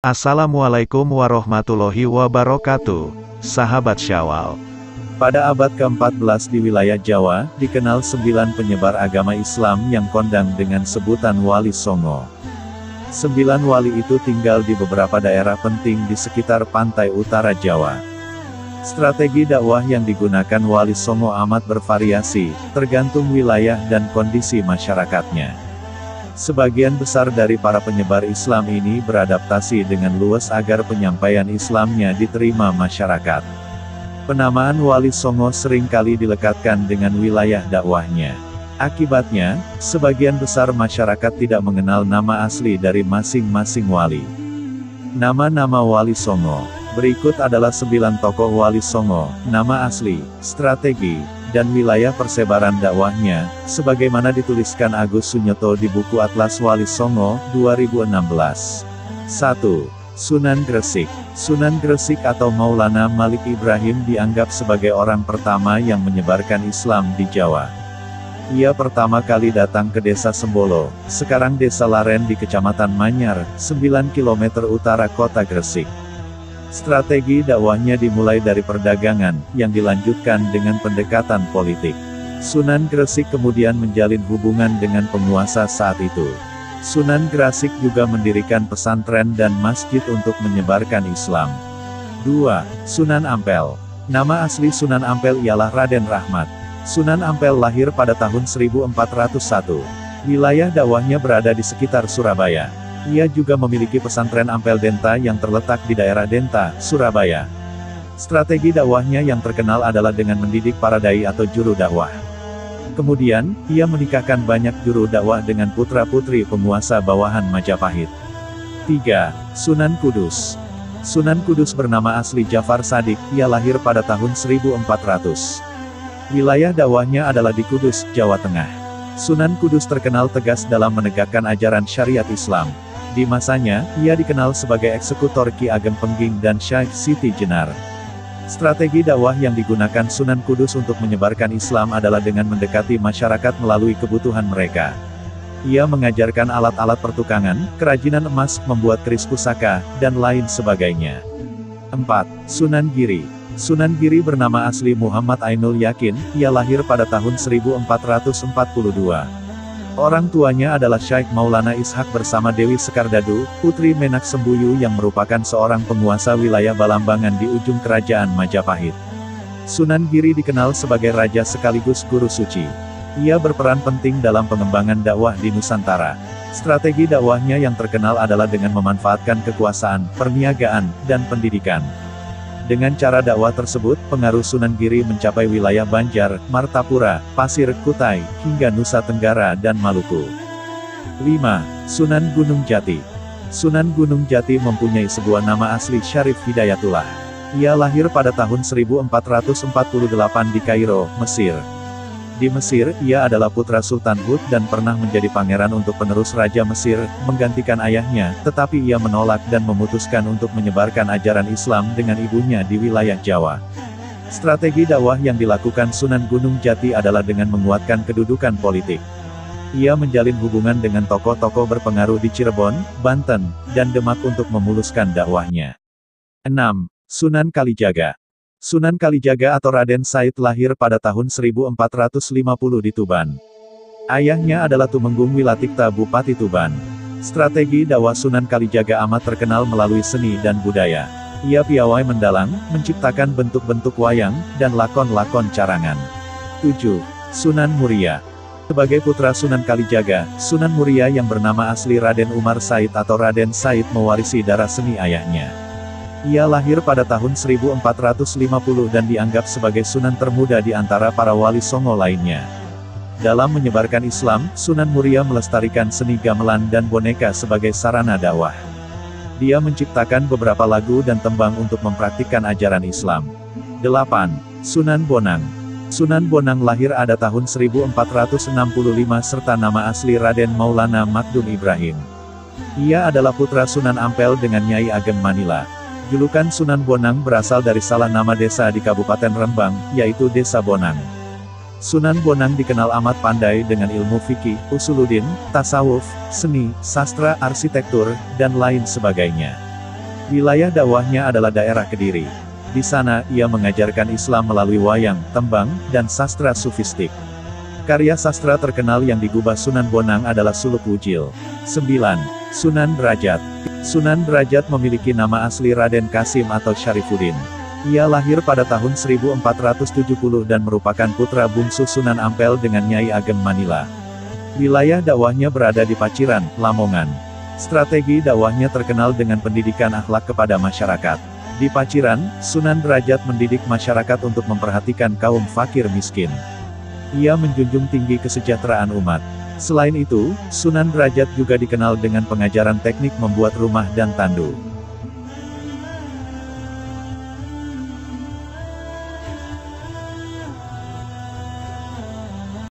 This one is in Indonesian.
Assalamualaikum warahmatullahi wabarakatuh, sahabat Syawal. Pada abad ke-14 di wilayah Jawa, dikenal 9 penyebar agama Islam yang kondang dengan sebutan Wali Songo. 9 wali itu tinggal di beberapa daerah penting di sekitar pantai utara Jawa. Strategi dakwah yang digunakan Wali Songo amat bervariasi, tergantung wilayah dan kondisi masyarakatnya. Sebagian besar dari para penyebar Islam ini beradaptasi dengan luas agar penyampaian Islamnya diterima masyarakat. Penamaan Wali Songo seringkali dilekatkan dengan wilayah dakwahnya. Akibatnya, sebagian besar masyarakat tidak mengenal nama asli dari masing-masing wali. Nama-nama Wali Songo. Berikut adalah 9 tokoh Wali Songo, nama asli, strategi, dan wilayah persebaran dakwahnya, sebagaimana dituliskan Agus Sunyoto di buku Atlas Wali Songo, 2016. 1. Sunan Gresik. Sunan Gresik atau Maulana Malik Ibrahim dianggap sebagai orang pertama yang menyebarkan Islam di Jawa. Ia pertama kali datang ke desa Sembolo, sekarang desa Laren di Kecamatan Manyar, 9 km utara kota Gresik. Strategi dakwahnya dimulai dari perdagangan, yang dilanjutkan dengan pendekatan politik. Sunan Gresik kemudian menjalin hubungan dengan penguasa saat itu. Sunan Gresik juga mendirikan pesantren dan masjid untuk menyebarkan Islam. 2. Sunan Ampel. Nama asli Sunan Ampel ialah Raden Rahmat. Sunan Ampel lahir pada tahun 1401. Wilayah dakwahnya berada di sekitar Surabaya. Ia juga memiliki pesantren Ampel Denta yang terletak di daerah Denta, Surabaya. Strategi dakwahnya yang terkenal adalah dengan mendidik para dai atau juru dakwah. Kemudian, ia menikahkan banyak juru dakwah dengan putra-putri penguasa bawahan Majapahit. 3. Sunan Kudus. Sunan Kudus bernama asli Jafar Sadik, ia lahir pada tahun 1400. Wilayah dakwahnya adalah di Kudus, Jawa Tengah. Sunan Kudus terkenal tegas dalam menegakkan ajaran syariat Islam. Di masanya, ia dikenal sebagai eksekutor Ki Ageng Pengging dan Syekh Siti Jenar. Strategi dakwah yang digunakan Sunan Kudus untuk menyebarkan Islam adalah dengan mendekati masyarakat melalui kebutuhan mereka. Ia mengajarkan alat-alat pertukangan, kerajinan emas, membuat keris pusaka, dan lain sebagainya. 4. Sunan Giri. Sunan Giri bernama asli Muhammad Ainul Yakin, ia lahir pada tahun 1442. Orang tuanya adalah Syekh Maulana Ishak bersama Dewi Sekardadu, putri Menak Sembuyu yang merupakan seorang penguasa wilayah Balambangan di ujung kerajaan Majapahit. Sunan Giri dikenal sebagai raja sekaligus guru suci. Ia berperan penting dalam pengembangan dakwah di Nusantara. Strategi dakwahnya yang terkenal adalah dengan memanfaatkan kekuasaan, perniagaan, dan pendidikan. Dengan cara dakwah tersebut, pengaruh Sunan Giri mencapai wilayah Banjar, Martapura, Pasir, Kutai, hingga Nusa Tenggara dan Maluku. 5. Sunan Gunung Jati. Sunan Gunung Jati mempunyai sebuah nama asli Syarif Hidayatullah. Ia lahir pada tahun 1448 di Kairo, Mesir. Di Mesir, ia adalah putra Sultan Hud dan pernah menjadi pangeran untuk penerus Raja Mesir, menggantikan ayahnya, tetapi ia menolak dan memutuskan untuk menyebarkan ajaran Islam dengan ibunya di wilayah Jawa. Strategi dakwah yang dilakukan Sunan Gunung Jati adalah dengan menguatkan kedudukan politik. Ia menjalin hubungan dengan tokoh-tokoh berpengaruh di Cirebon, Banten, dan Demak untuk memuluskan dakwahnya. 6. Sunan Kalijaga. Sunan Kalijaga atau Raden Said lahir pada tahun 1450 di Tuban. Ayahnya adalah Tumenggung Wilatikta Bupati Tuban. Strategi dakwah Sunan Kalijaga amat terkenal melalui seni dan budaya. Ia piawai mendalang, menciptakan bentuk-bentuk wayang, dan lakon-lakon carangan. 7. Sunan Muria. Sebagai putra Sunan Kalijaga, Sunan Muria yang bernama asli Raden Umar Said atau Raden Said mewarisi darah seni ayahnya. Ia lahir pada tahun 1450 dan dianggap sebagai sunan termuda di antara para wali Songo lainnya. Dalam menyebarkan Islam, Sunan Muria melestarikan seni gamelan dan boneka sebagai sarana dakwah. Dia menciptakan beberapa lagu dan tembang untuk mempraktikkan ajaran Islam. 8. Sunan Bonang. Sunan Bonang lahir pada tahun 1465 serta nama asli Raden Maulana Makdum Ibrahim. Ia adalah putra Sunan Ampel dengan Nyai Ageng Manila. Julukan Sunan Bonang berasal dari salah nama desa di Kabupaten Rembang, yaitu Desa Bonang. Sunan Bonang dikenal amat pandai dengan ilmu fikih, usuluddin, tasawuf, seni, sastra, arsitektur, dan lain sebagainya. Wilayah dakwahnya adalah daerah Kediri. Di sana, ia mengajarkan Islam melalui wayang, tembang, dan sastra sufistik. Karya sastra terkenal yang digubah Sunan Bonang adalah Suluk Wujil. 9. Sunan Derajat. Sunan Derajat memiliki nama asli Raden Kasim atau Syarifuddin. Ia lahir pada tahun 1470 dan merupakan putra bungsu Sunan Ampel dengan Nyai Ageng Manila. Wilayah dakwahnya berada di Paciran, Lamongan. Strategi dakwahnya terkenal dengan pendidikan akhlak kepada masyarakat. Di Paciran, Sunan Derajat mendidik masyarakat untuk memperhatikan kaum fakir miskin. Ia menjunjung tinggi kesejahteraan umat. Selain itu, Sunan Derajat juga dikenal dengan pengajaran teknik membuat rumah dan tandu.